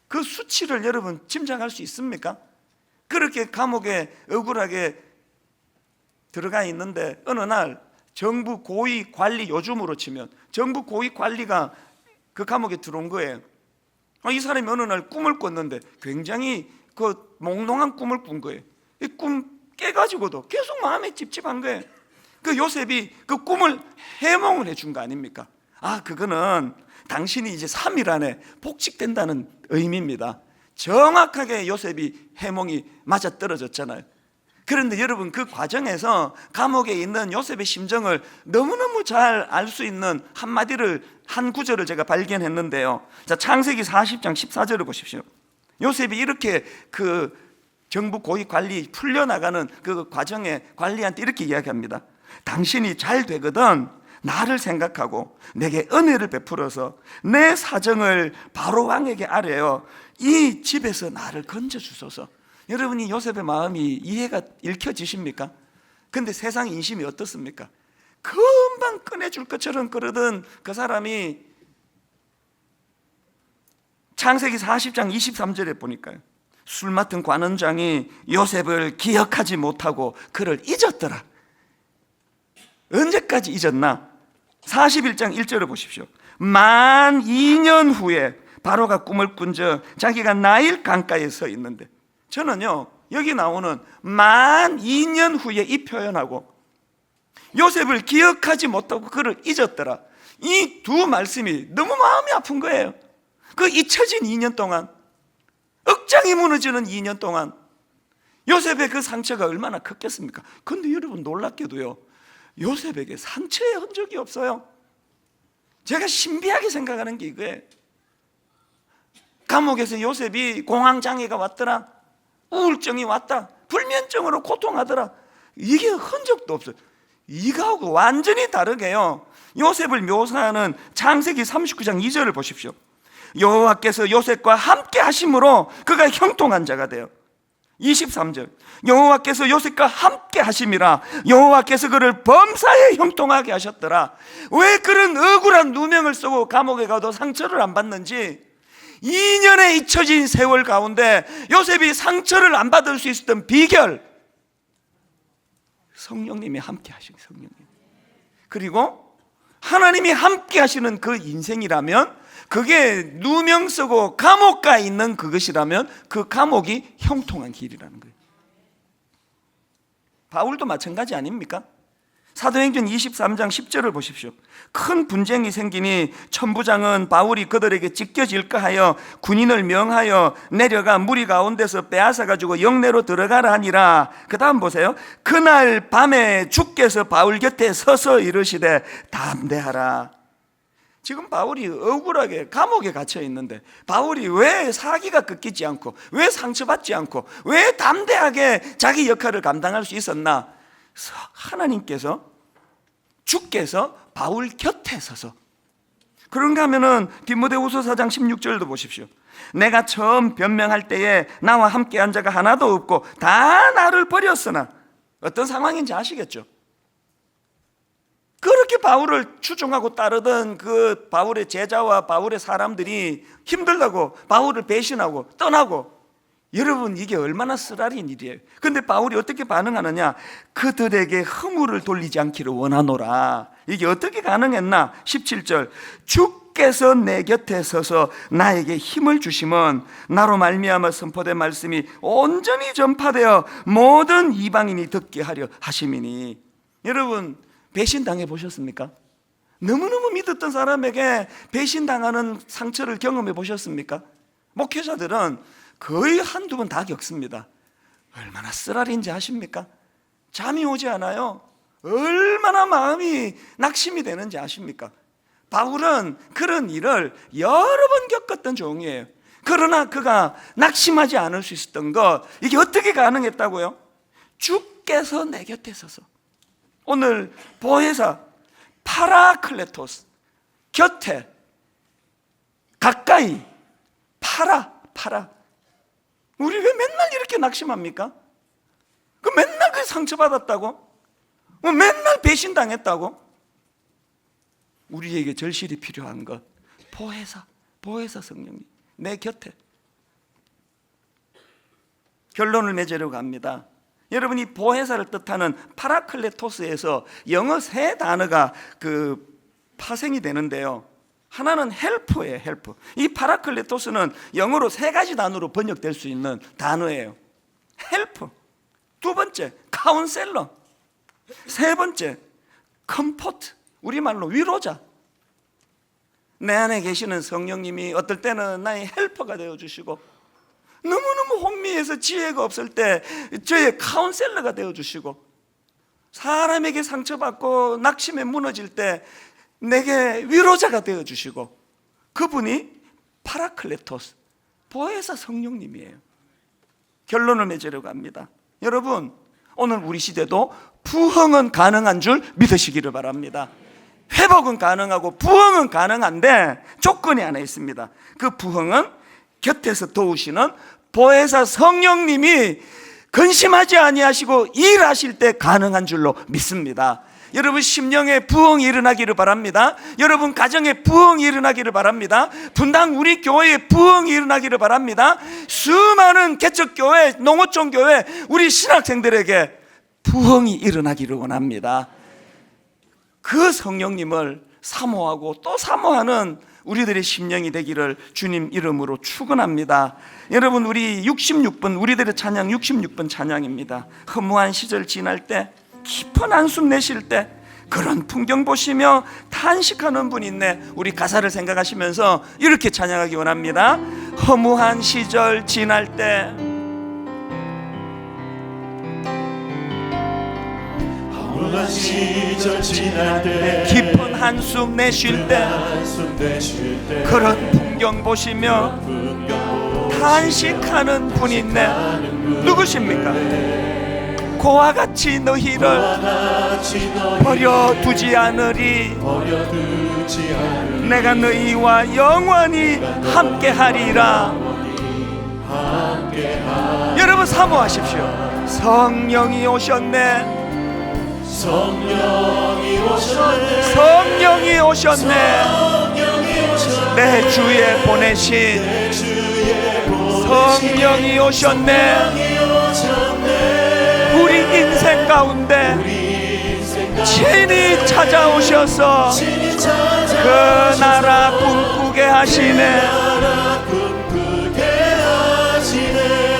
그 수치를 여러분 짐작할 수 있습니까? 그렇게 감옥에 억울하게 들어가 있는데 어느 날 정부 고위 관리, 요즘으로 치면 정부 고위 관리가 그 감옥에 들어온 거예요. 이 사람이 어느 날 꿈을 꿨는데 굉장히 그 몽롱한 꿈을 꾼 거예요. 이 꿈 깨가지고도 계속 마음에 찝찝한 거예요. 그 요셉이 그 꿈을 해몽을 해준 거 아닙니까? 그거는 당신이 이제 3일 안에 복직된다는 의미입니다. 정확하게 요셉이 해몽이 맞아떨어졌잖아요. 그런데 여러분, 그 과정에서 감옥에 있는 요셉의 심정을 너무너무 잘 알 수 있는 한 구절을 제가 발견했는데요. 자, 창세기 40장 14절을 보십시오. 요셉이 이렇게 그 정부 고위 관리 풀려나가는 그 과정에 관리한테 이렇게 이야기합니다. 당신이 잘 되거든 나를 생각하고 내게 은혜를 베풀어서 내 사정을 바로 왕에게 아뢰어 이 집에서 나를 건져주소서. 여러분이 요셉의 마음이 이해가 읽혀지십니까? 근데 세상 인심이 어떻습니까? 금방 꺼내줄 것처럼 그러던 그 사람이 창세기 40장 23절에 보니까요, 술 맡은 관원장이 요셉을 기억하지 못하고 그를 잊었더라. 언제까지 잊었나? 41장 1절을 보십시오. 만 2년 후에 바로가 꿈을 꾼 적 자기가 나일 강가에 서 있는데, 저는요 여기 나오는 만 2년 후에 이 표현하고 요셉을 기억하지 못하고 그를 잊었더라, 이 두 말씀이 너무 마음이 아픈 거예요. 그 잊혀진 2년 동안, 억장이 무너지는 2년 동안 요셉의 그 상처가 얼마나 컸겠습니까? 그런데 여러분, 놀랍게도요 요셉에게 상처의 흔적이 없어요. 제가 신비하게 생각하는 게 이거예요. 감옥에서 요셉이 공황장애가 왔더라, 우울증이 왔다, 불면증으로 고통하더라, 이게 흔적도 없어요. 이거하고 완전히 다르게요, 요셉을 묘사하는 창세기 39장 2절을 보십시오. 여호와께서 요셉과 함께 하심으로 그가 형통한 자가 되어, 23절 여호와께서 요셉과 함께 하심이라 여호와께서 그를 범사에 형통하게 하셨더라. 왜 그런 억울한 누명을 쓰고 감옥에 가도 상처를 안 받는지, 2년의 잊혀진 세월 가운데 요셉이 상처를 안 받을 수 있었던 비결, 성령님이 함께 하신 성령님. 그리고 하나님이 함께 하시는 그 인생이라면, 그게 누명 쓰고 감옥 가 있는 그것이라면 그 감옥이 형통한 길이라는 거예요. 바울도 마찬가지 아닙니까? 사도행전 23장 10절을 보십시오. 큰 분쟁이 생기니 천부장은 바울이 그들에게 찢겨질까 하여 군인을 명하여 내려가 무리 가운데서 빼앗아 가지고 영내로 들어가라 하니라. 그 다음 보세요. 그날 밤에 주께서 바울 곁에 서서 이르시되 담대하라. 지금 바울이 억울하게 감옥에 갇혀 있는데 바울이 왜 사기가 꺾이지 않고, 왜 상처받지 않고, 왜 담대하게 자기 역할을 감당할 수 있었나? 하나님께서, 주께서 바울 곁에 서서. 그런가 하면은 디모데후서 4장 16절도 보십시오. 내가 처음 변명할 때에 나와 함께 한 자가 하나도 없고 다 나를 버렸으나. 어떤 상황인지 아시겠죠? 그렇게 바울을 추종하고 따르던 그 바울의 제자와 바울의 사람들이 힘들다고 바울을 배신하고 떠나고, 여러분 이게 얼마나 쓰라린 일이에요. 근데 바울이 어떻게 반응하느냐? 그들에게 허물을 돌리지 않기를 원하노라. 이게 어떻게 가능했나? 17절 주께서 내 곁에 서서 나에게 힘을 주심은 나로 말미암아 선포된 말씀이 온전히 전파되어 모든 이방인이 듣게 하려 하심이니. 여러분 배신당해 보셨습니까? 너무너무 믿었던 사람에게 배신당하는 상처를 경험해 보셨습니까? 목회자들은 거의 한두 번 다 겪습니다. 얼마나 쓰라린지 아십니까? 잠이 오지 않아요. 얼마나 마음이 낙심이 되는지 아십니까? 바울은 그런 일을 여러 번 겪었던 종이에요. 그러나 그가 낙심하지 않을 수 있었던 것, 이게 어떻게 가능했다고요? 주께서 내 곁에 서서. 오늘 보혜사 파라클레토스, 곁에, 가까이, 파라. 우리 왜 맨날 이렇게 낙심합니까? 그 맨날 그 상처받았다고? 맨날 배신당했다고? 우리에게 절실히 필요한 것, 보혜사 성령님 내 곁에. 결론을 맺으려고 합니다. 여러분, 이 보혜사를 뜻하는 파라클레토스에서 영어 세 단어가 파생이 되는데요. 하나는 헬프예요. 헬프. 이 파라클레토스는 영어로 세 가지 단어로 번역될 수 있는 단어예요. 헬프. 두 번째 카운셀러. 세 번째 컴포트. 우리말로 위로자. 내 안에 계시는 성령님이 어떨 때는 나의 헬퍼가 되어주시고, 너무너무 혼미해서 지혜가 없을 때 저의 카운셀러가 되어주시고, 사람에게 상처받고 낙심에 무너질 때 내게 위로자가 되어주시고, 그분이 파라클레토스, 보혜사 성령님이에요. 결론을 맺으려고 합니다. 여러분, 오늘 우리 시대도 부흥은 가능한 줄 믿으시기를 바랍니다. 회복은 가능하고 부흥은 가능한데 조건이 하나 있습니다. 그 부흥은 곁에서 도우시는 보혜사 성령님이 근심하지 아니하시고 일하실 때 가능한 줄로 믿습니다. 여러분 심령에 부흥이 일어나기를 바랍니다. 여러분 가정에 부흥이 일어나기를 바랍니다. 분당 우리 교회에 부흥이 일어나기를 바랍니다. 수많은 개척교회, 농어촌교회 우리 신학생들에게 부흥이 일어나기를 원합니다. 그 성령님을 사모하고 또 사모하는 우리들의 심령이 되기를 주님 이름으로 축원합니다. 여러분, 우리 66번, 우리들의 찬양 66번 찬양입니다. 허무한 시절 지날 때, 깊은 한숨 내쉴 때 그런 풍경 보시며 탄식하는 분 있네. 우리 가사를 생각하시면서 이렇게 찬양하기 원합니다. 허무한 시절 지날 때, 허무한 시절 지날 때, 깊은 한숨 내쉴 때, 그런 풍경 보시며 탄식하는 분 있네. 누구십니까? 고와 같이 너희를 버려두지 않으리. 내가 너희와 영원히 함께하리라. 여러분 사모하십시오. 성령이 오셨네. 성령이 오셨네. 내 주에 보내신 성령이 오셨네. 우리 인생 가운데 친히 찾아오셔서 그 나라 꿈꾸게 하시네.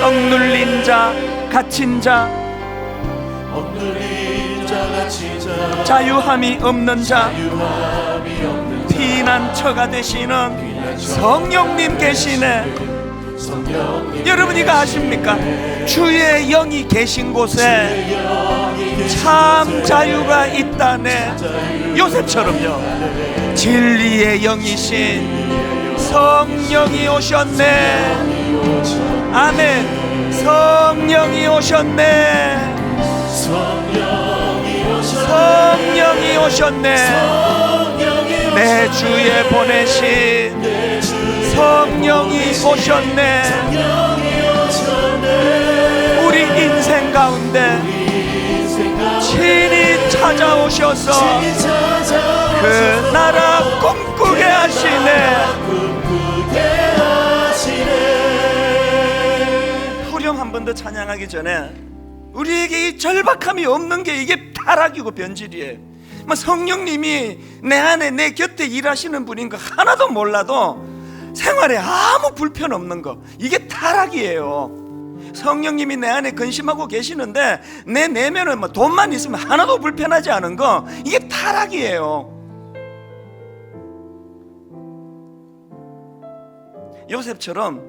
억눌린 자, 갇힌 자, 자유함이 없는 자, 피난처가 되시는 성령님 계시네. 여러분 이거 아십니까? 주의 영이 계신 곳에 참 자유가 있다네. 요셉처럼요. 진리의 영이신 성령이 오셨네. 아멘. 성령이 오셨네. 성령이 오셨네. 내 주에 보내신 성령이 오셨네. 우리 인생 가운데 친히 찾아오셔서 그 나라 꿈꾸게 하시네. 후렴 한 번 더 찬양하기 전에 우리에게 이 절박함이 없는 게 이게 타락이고 변질이에요. 성령님이 내 안에 내 곁에 일하시는 분인 거 하나도 몰라도 생활에 아무 불편 없는 거, 이게 타락이에요. 성령님이 내 안에 근심하고 계시는데 내 내면은 돈만 있으면 하나도 불편하지 않은 거, 이게 타락이에요. 요셉처럼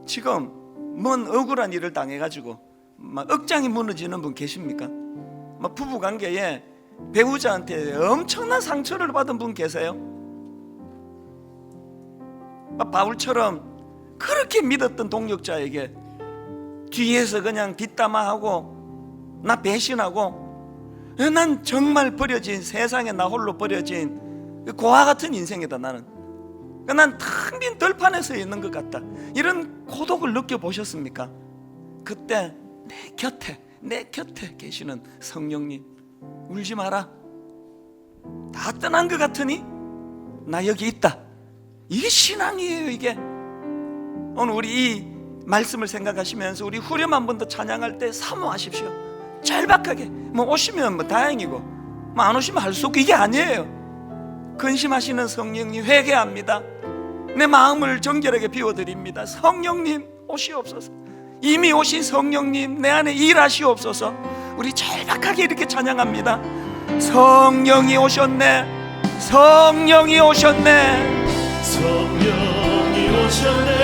지금 뭔 억울한 일을 당해가지고 막 억장이 무너지는 분 계십니까? 막 부부관계에 배우자한테 엄청난 상처를 받은 분 계세요? 바울처럼 그렇게 믿었던 동력자에게 뒤에서 그냥 뒷담화하고 나 배신하고 난 정말 버려진, 세상에 나 홀로 버려진 고아 같은 인생이다 나는, 난 텅 빈 들판에 서 있는 것 같다, 이런 고독을 느껴보셨습니까? 그때 내 곁에 계시는 성령님, 울지 마라, 다 떠난 것 같으니 나 여기 있다, 이게 신앙이에요. 이게 오늘 우리 이 말씀을 생각하시면서 우리 후렴 한 번 더 찬양할 때 사모하십시오. 절박하게 오시면 다행이고 안 오시면 할 수 없고, 이게 아니에요. 근심하시는 성령님 회개합니다. 내 마음을 정결하게 비워드립니다. 성령님 오시옵소서. 이미 오신 성령님 내 안에 일하시옵소서. 우리 절박하게 이렇게 찬양합니다. 성령이 오셨네. 성령이 오셨네. 성령이 오셨네.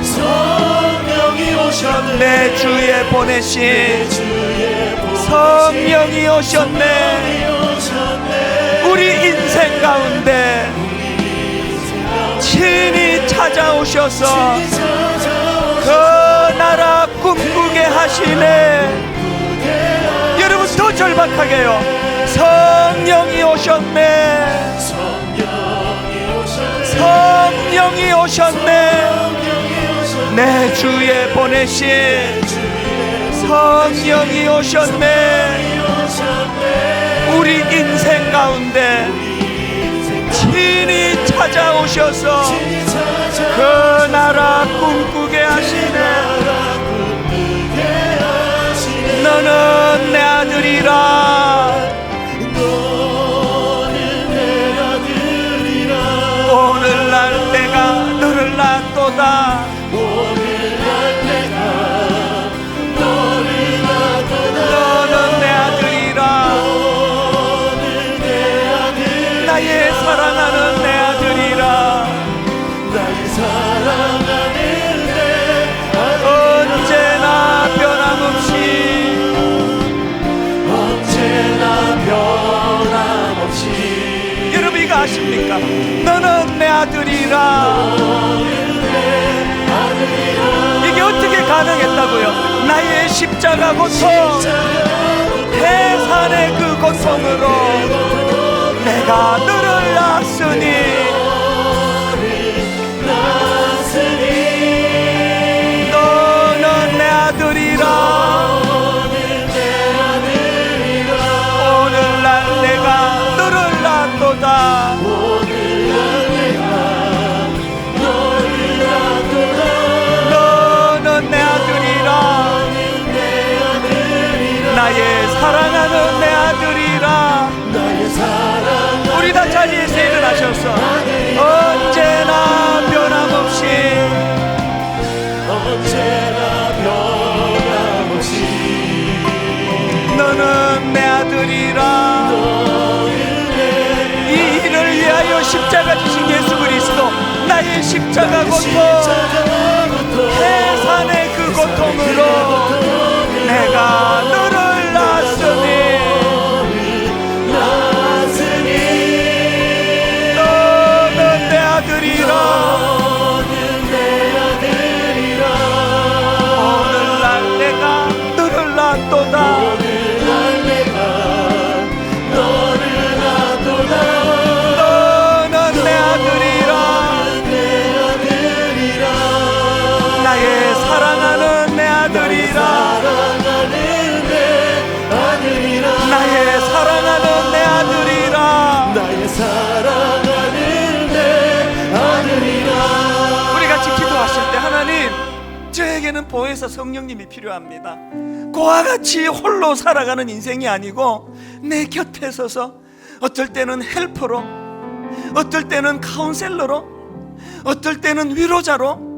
성령이 오셨네. 내 주에 보내신 성령이 오셨네. 우리 인생 가운데 친히 찾아오셔서 그 나라 꿈꾸게 하시네. 여러분 더 절박하게요. 성령이 오셨네. 성령이 오셨네. 내 주에 보내신 성령이 오셨네. 우리 인생 가운데 친히 찾아오셔서 그 나라 꿈꾸게 하시네. 너는 내 아들이라. 오늘날 내가 너를 낳았도다. 너는 내 아들이라. 나의 사랑하는 내 아들이라. 언제나 변함없이. 여러분 이거 아십니까? 너는 내 아들이라. 이게 어떻게 가능했다고요? 나의 십자가 고통, 태산의 그 고통으로 내가 너를 낳았으니. 너는 내 아들이라. 오늘날 내가 너를 낳았도다. 너는 내 아들이라. 나의 사랑하는 내 아들이라. 십자가 지신 예수 그리스도, 나의 십자가 고통, 해산의 그 고통으로 내가 너를 낳았으니 너는 내 아들이라. 오늘날 내가 너를 낳았도다. 너는 내 아들이라. 나의 사랑하는 내 아들이라. 나의 사랑하는 내 아들이라. 우리 같이 기도하실 때, 하나님, 저에게는 보혜사 성령님이 필요합니다. 그와 같이 홀로 살아가는 인생이 아니고 내 곁에 서서 어떨 때는 헬퍼로, 어떨 때는 카운셀러로, 어떨 때는 위로자로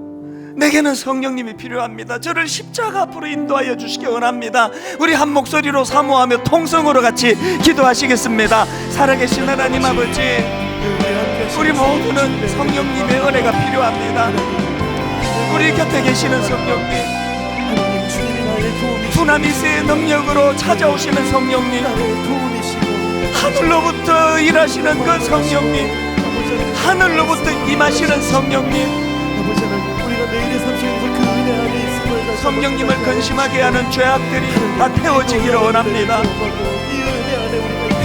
내게는 성령님이 필요합니다. 저를 십자가 앞으로 인도하여 주시기 원합니다. 우리 한 목소리로 사모하며 통성으로 같이 기도하시겠습니다. 살아계신 하나님 아버지, 우리 모두는 성령님의 은혜가 필요합니다. 우리 곁에 계시는 성령님, 두나미스의 능력으로 찾아오시는 성령님, 하늘로부터 일하시는 그 성령님, 하늘로부터 임하시는 성령님, 성령님을 근심하게 하는 죄악들이 다 태워지기를 원합니다.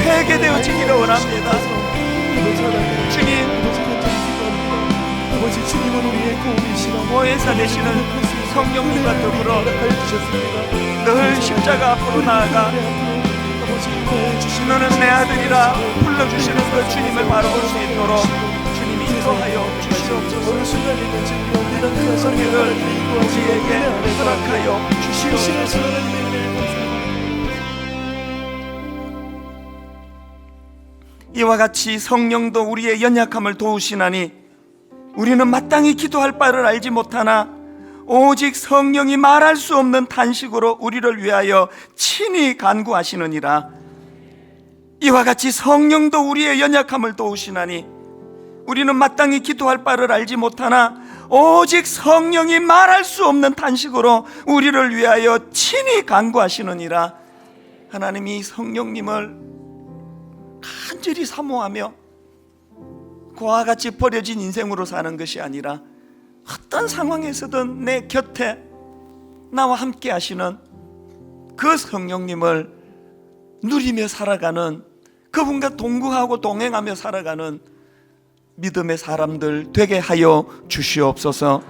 회개되어지기를 원합니다. 주님, 보혜사 되시는 성령님과 더불어 늘 십자가 앞으로 나아가 너는 내 아들이라 불러주시는 그 주님을 바라볼 수 있도록 주님이 인도하여 주시옵소서. 은혜를 우리에게 허락하여 주시옵소서. 이와 같이 성령도 우리의 연약함을 도우시나니 우리는 마땅히 기도할 바를 알지 못하나 오직 성령이 말할 수 없는 탄식으로 우리를 위하여 친히 간구하시느니라. 이와 같이 성령도 우리의 연약함을 도우시나니 우리는 마땅히 기도할 바를 알지 못하나 오직 성령이 말할 수 없는 탄식으로 우리를 위하여 친히 간구하시느니라. 하나님이 성령님을 간절히 사모하며 그와 같이 버려진 인생으로 사는 것이 아니라 어떤 상황에서든 내 곁에 나와 함께 하시는 그 성령님을 누리며 살아가는, 그분과 동거하고 동행하며 살아가는 믿음의 사람들 되게 하여 주시옵소서.